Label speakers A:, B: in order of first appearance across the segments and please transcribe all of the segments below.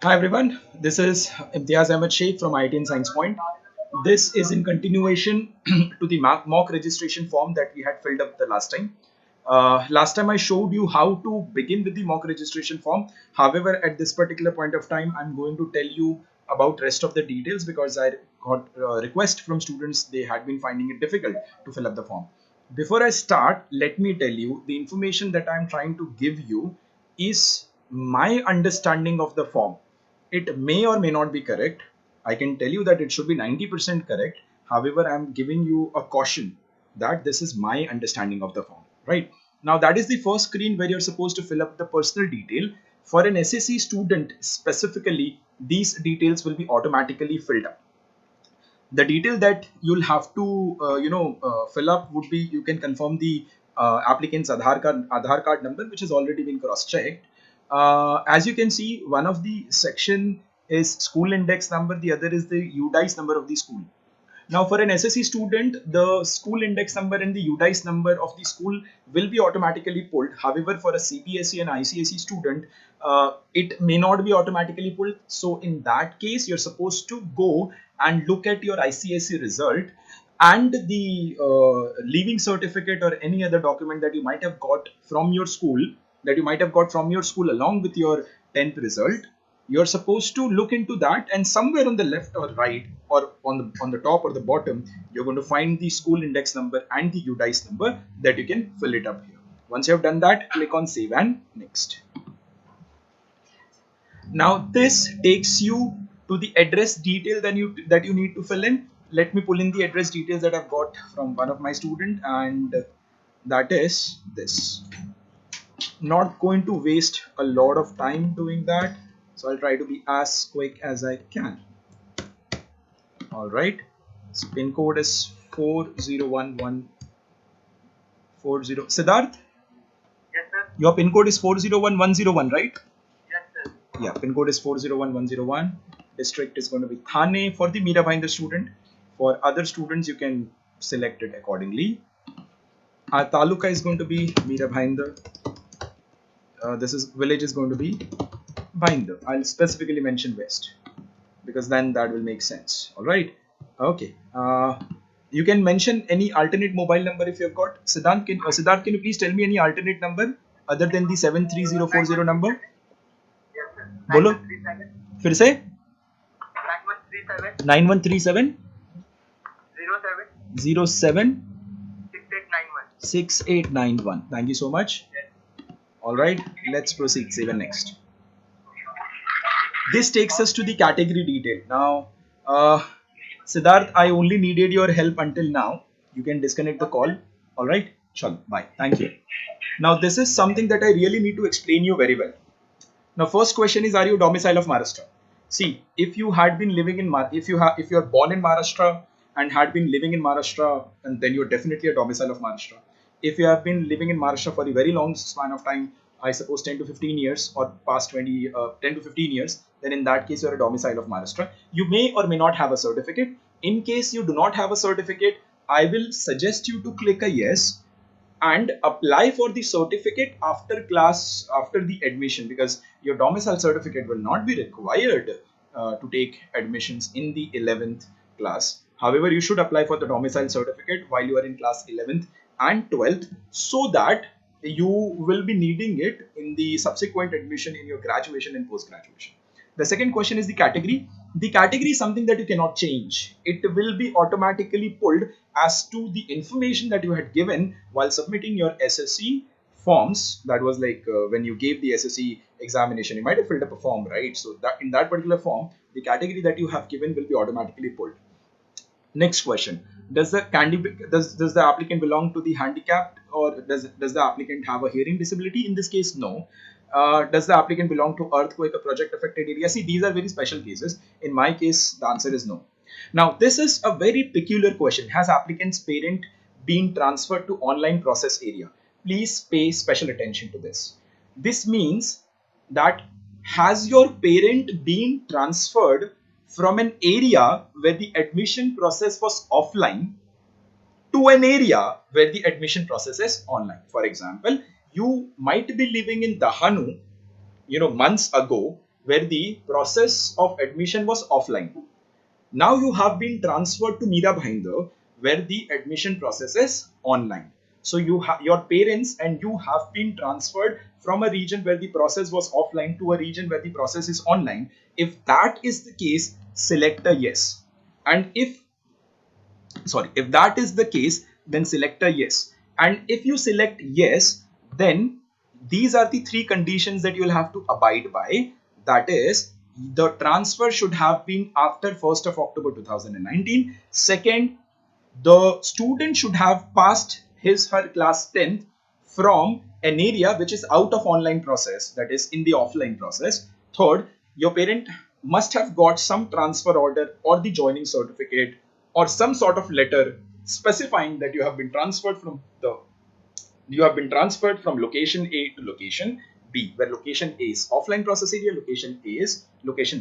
A: Hi everyone, this is Imtiaz Ahmed Sheikh from IIT and Science Point. This is in continuation to the mock registration form that we had filled up the last time. Last time I showed you how to begin with the mock registration form. However, at this particular point of time, I'm going to tell you about rest of the details because I got a request from students. They had been finding it difficult to fill up the form. Before I start, let me tell you the information that I'm trying to give you is my understanding of the form. It may or may not be correct. I can tell you that it should be 90% correct. However, I'm giving you a caution that this is my understanding of the form, right? Now, that is the first screen where you're supposed to fill up the personal detail. For an SSC student specifically, these details will be automatically filled up. The detail that you'll have to fill up would be you can confirm the applicant's Aadhaar card number, which has already been cross-checked. As you can see, one of the section is school index number, the other is the UDICE number of the school. Now, for an SSC student, the school index number and the UDICE number of the school will be automatically pulled. However, for a CBSE and ICSE student, it may not be automatically pulled. So, in that case, you're supposed to go and look at your ICSE result and the leaving certificate or any other document that you might have got from your school along with your 10th result. You're supposed to look into that, and somewhere on the left or right or on the top or the bottom, you're going to find the school index number and the UDICE number that you can fill it up here. Once you have done that, click on save and next. Now this takes you to the address detail that you need to fill in. Let me pull in the address details that I've got from one of my student, and that is this. Not going to waste a lot of time doing that, so I'll try to be as quick as I can. All right, so pin code is 401140. Siddharth,
B: Yes, sir.
A: your pin code is 401101, right?
B: Yes, sir.
A: Yeah, pin code is 401101. District is going to be Thane for the Mira Bhayandar student. For other students, you can select it accordingly. Our taluka is going to be Mira Bhayandar. This is village is going to be Bhayandar. I'll specifically mention West because then that will make sense. All right. Okay. You can mention any alternate mobile number if you've got. Siddharth, can you please tell me any alternate number other than the 73040 number?
B: Yes, sir.
A: बोलो
B: 9137
A: फिर से
B: 9137
A: 9137
B: 07
A: 07
B: 6891.
A: 6891. Thank you so much.
B: Yes.
A: All right, let's proceed. Save and next. This takes us to the category detail. Now, Siddharth, I only needed your help until now. You can disconnect the call. All right, chalo, bye. Thank you. Now, this is something that I really need to explain you very well. Now, first question is: are you domicile of Maharashtra? See, if you had been living in if you're born in Maharashtra and had been living in Maharashtra, and then you're definitely a domicile of Maharashtra. If you have been living in Maharashtra for a very long span of time, I suppose 10 to 15 years or past 10 to 15 years, then in that case you're a domicile of Maharashtra. You may or may not have a certificate. In case you do not have a certificate, I will suggest you to click a yes and apply for the certificate after the admission, because your domicile certificate will not be required to take admissions in the 11th class. However, you should apply for the domicile certificate while you are in class 11th and 12th, so that you will be needing it in the subsequent admission in your graduation and post graduation. The second question is the category. The category is something that you cannot change. It will be automatically pulled as to the information that you had given while submitting your SSC forms. That was like when you gave the SSC examination, you might have filled up a form, right? So that in that particular form, the category that you have given will be automatically pulled. Next question: does the applicant belong to the handicapped, or does the applicant have a hearing disability? In this case, no. Does the applicant belong to earthquake or project affected area? See, these are very special cases. In my case, the answer is no. Now, this is a very peculiar question. Has applicant's parent been transferred to online process area? Please pay special attention to this. This means that has your parent been transferred from an area where the admission process was offline to an area where the admission process is online. For example, you might be living in Dahanu, months ago, where the process of admission was offline. Now you have been transferred to Mira Bhainder, where the admission process is online. So your parents and you have been transferred from a region where the process was offline to a region where the process is online. If that is the case, select a yes. And if that is the case, then select a yes. And if you select yes, then these are the three conditions that you will have to abide by. That is, the transfer should have been after 1st of October 2019. Second, the student should have passed her class 10th from an area which is out of online process, that is in the offline process. Third, your parent must have got some transfer order or the joining certificate or some sort of letter specifying that you have been transferred from location A to location B, where location A is offline process area, location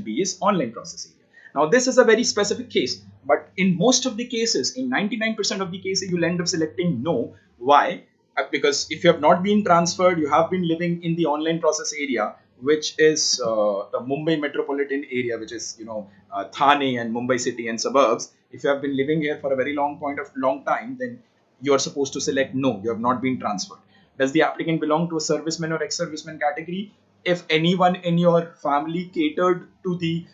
A: B is online process area. Now this is a very specific case, but in most of the cases, in 99% of the cases, you'll end up selecting no. Why? Because if you have not been transferred, you have been living in the online process area, which is the Mumbai metropolitan area, which is Thane and Mumbai city and suburbs. If you have been living here for a very long time, then you are supposed to select no, you have not been transferred. Does the applicant belong to a serviceman or ex-serviceman category? If anyone in your family catered to the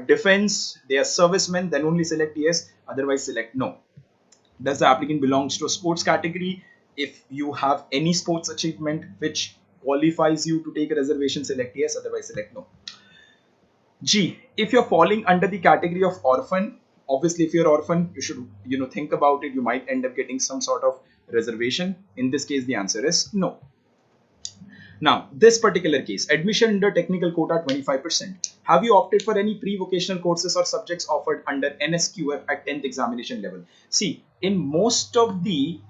A: defense, they are servicemen, then only select yes, otherwise select no. Does the applicant belongs to a sports category? If you have any sports achievement which qualifies you to take a reservation, select yes, otherwise select no. G, if you're falling under the category of orphan, obviously if you're orphan, you should think about it. You might end up getting some sort of reservation. In this case, the answer is no. Now, this particular case, admission under technical quota 25%. Have you opted for any pre-vocational courses or subjects offered under NSQF at 10th examination level? See, in most of the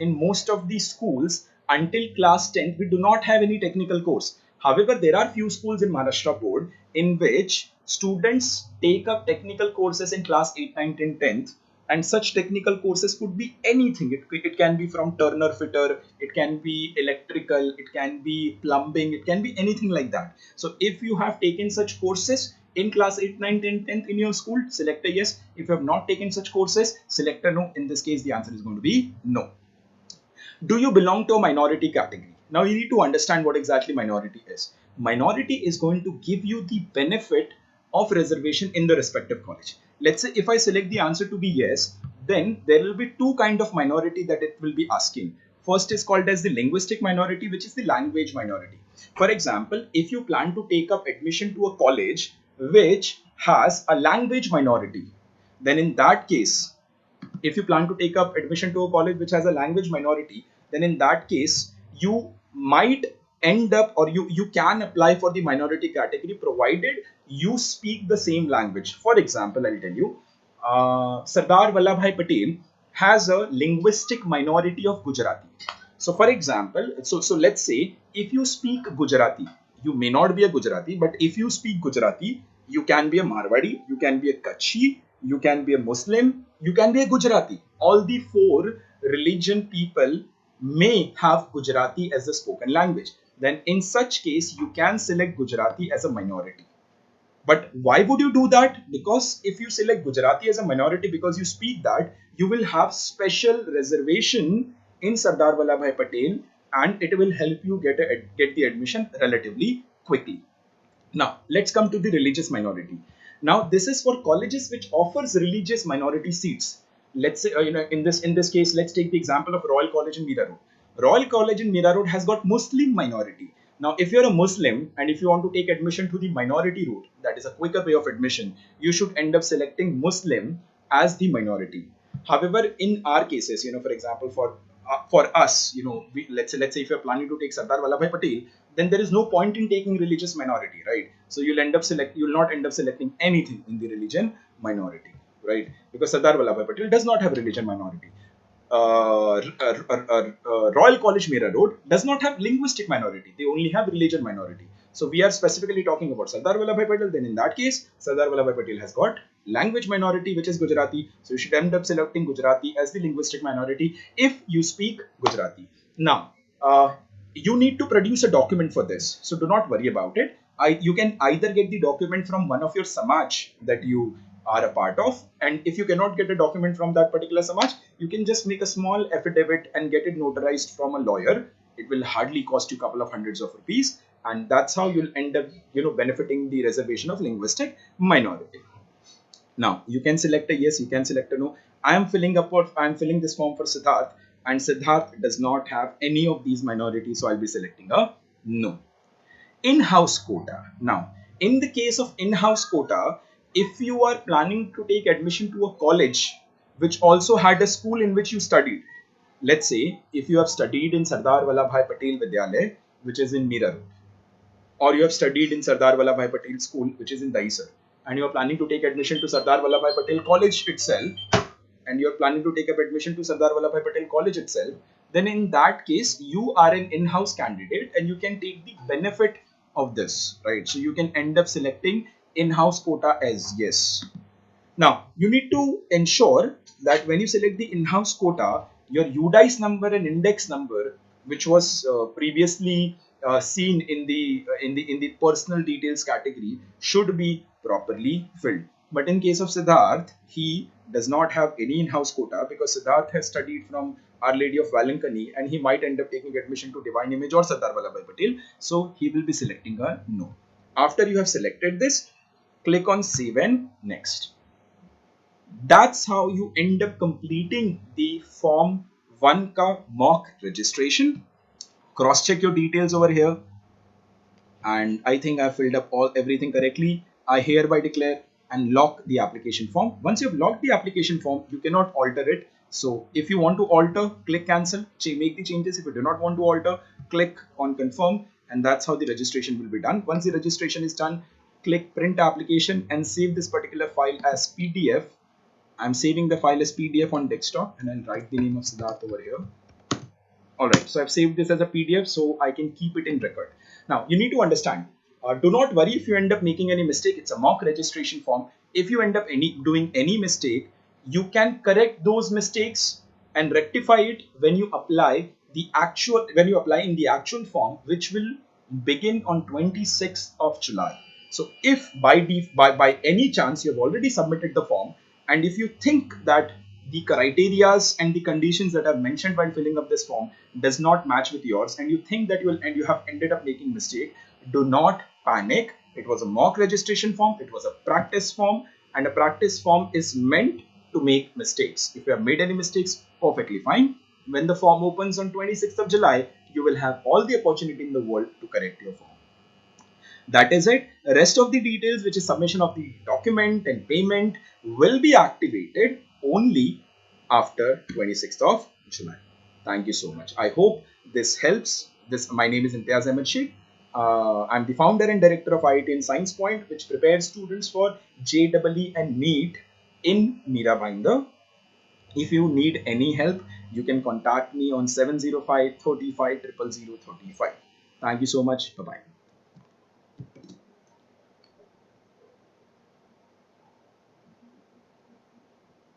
A: schools until class 10th, we do not have any technical course. However, there are few schools in Maharashtra board in which students take up technical courses in class 8, 9, 10, 10th. And such technical courses could be anything. It can be from turner fitter, it can be electrical, it can be plumbing, it can be anything like that. So if you have taken such courses in class 8, 9, 10, 10th in your school, select a yes. If you have not taken such courses, select a no. In this case, the answer is going to be no. Do you belong to a minority category? Now you need to understand what exactly minority is. Minority is going to give you the benefit of reservation in the respective college. Let's say if I select the answer to be yes, then there will be two kind of minority that it will be asking. First is called as the linguistic minority, which is the language minority. For example, if you plan to take up admission to a college which has a language minority, then in that case, if you plan to take up admission to a college which has a language minority, then in that case, you might end up, or you can apply for the minority category provided you speak the same language. For example, I'll tell you, Sardar Vallabhbhai Patel has a linguistic minority of Gujarati. So for example, so let's say if you speak Gujarati, you may not be a Gujarati, but if you speak Gujarati, you can be a Marwadi, you can be a Kutchi, you can be a Muslim, you can be a Gujarati. All the four religion people may have Gujarati as a spoken language. Then in such case, you can select Gujarati as a minority. But why would you do that? Because if you select Gujarati as a minority because you speak that, you will have special reservation in Sardar Vallabhbhai Patel, and it will help you get the admission relatively quickly. Now, let's come to the religious minority. Now, this is for colleges which offers religious minority seats. Let's say, in this case, let's take the example of Royal College in Mira Road. Royal College in Mira Road has got Muslim minority. Now, if you're a Muslim and if you want to take admission to the minority route, that is a quicker way of admission, you should end up selecting Muslim as the minority. However, in our cases, for example, for us, let's say if you're planning to take Sardar Vallabhbhai Patel, then there is no point in taking religious minority, right? So you'll not end up selecting anything in the religion minority, right? Because Sardar Vallabhbhai Patel does not have religion minority. Royal College Mira Road does not have linguistic minority. They only have religion minority. So we are specifically talking about Sardar Vallabhbhai Patel. Then in that case, Sardar Vallabhbhai Patel has got language minority, which is Gujarati. So you should end up selecting Gujarati as the linguistic minority if you speak Gujarati. Now, you need to produce a document for this. So do not worry about it. you can either get the document from one of your samaj that you are a part of, and if you cannot get a document from that particular samaj, you can just make a small affidavit and get it notarized from a lawyer. It will hardly cost you a couple of hundreds of rupees, and that's how you'll end up benefiting the reservation of linguistic minority. Now you can select a yes, you can select a no. I am filling this form for Siddharth, and Siddharth does not have any of these minorities, so I'll be selecting a no. In-house quota. Now, in the case of in-house quota, if you are planning to take admission to a college which also had a school in which you studied, let's say if you have studied in Sardar Vallabhbhai Patel Vidyalaya, which is in Mira Road, or you have studied in Sardar Vallabhbhai Patel School, which is in Dahisar, and you are planning to take admission to Sardar Vallabhbhai Patel College itself, and you are planning to take up admission to Sardar Vallabhbhai Patel College itself, then in that case, you are an in-house candidate and you can take the benefit of this, right? So you can end up selecting in-house quota as yes. Now, you need to ensure that when you select the in-house quota, your UDICE number and index number, which was previously seen in the personal details category, should be properly filled. But in case of Siddharth, he does not have any in-house quota because Siddharth has studied from Our Lady of Valankani and he might end up taking admission to Divine Image or Sardar Vallabhbhai Patel. So he will be selecting a no. After you have selected this, click on Save and Next. That's how you end up completing the form 1 ka mock registration. Cross check your details over here, and I think I filled up everything correctly. I hereby declare and lock the application form. Once you've locked the application form, you cannot alter it. So if you want to alter, click cancel, make the changes. If you do not want to alter, click on confirm, and that's how the registration will be done. Once the registration is done, click print application and save this particular file as PDF. I'm saving the file as PDF on desktop, and I'll write the name of Siddharth over here. Alright, so I've saved this as a PDF so I can keep it in record. Now, you need to understand, do not worry if you end up making any mistake. It's a mock registration form. If you end up doing any mistake, you can correct those mistakes and rectify it when you apply in the actual form, which will begin on 26th of July. So if by any chance you have already submitted the form, and if you think that the criterias and the conditions that are mentioned while filling up this form does not match with yours, and you think that you have ended up making mistake, do not panic. It was a mock registration form, it was a practice form, and a practice form is meant to make mistakes. If you have made any mistakes, perfectly fine. When the form opens on 26th of July, you will have all the opportunity in the world to correct your form. That is it. The rest of the details, which is submission of the document and payment, will be activated only after 26th of July. Thank you so much. I hope this helps. My name is Imtiaz Ahmed Sheikh. I'm the founder and director of IIT in Science Point, which prepares students for JEE and NEET in Mira Bhayandar. If you need any help, you can contact me on 705 35 000 35. Thank you so much. Bye-bye.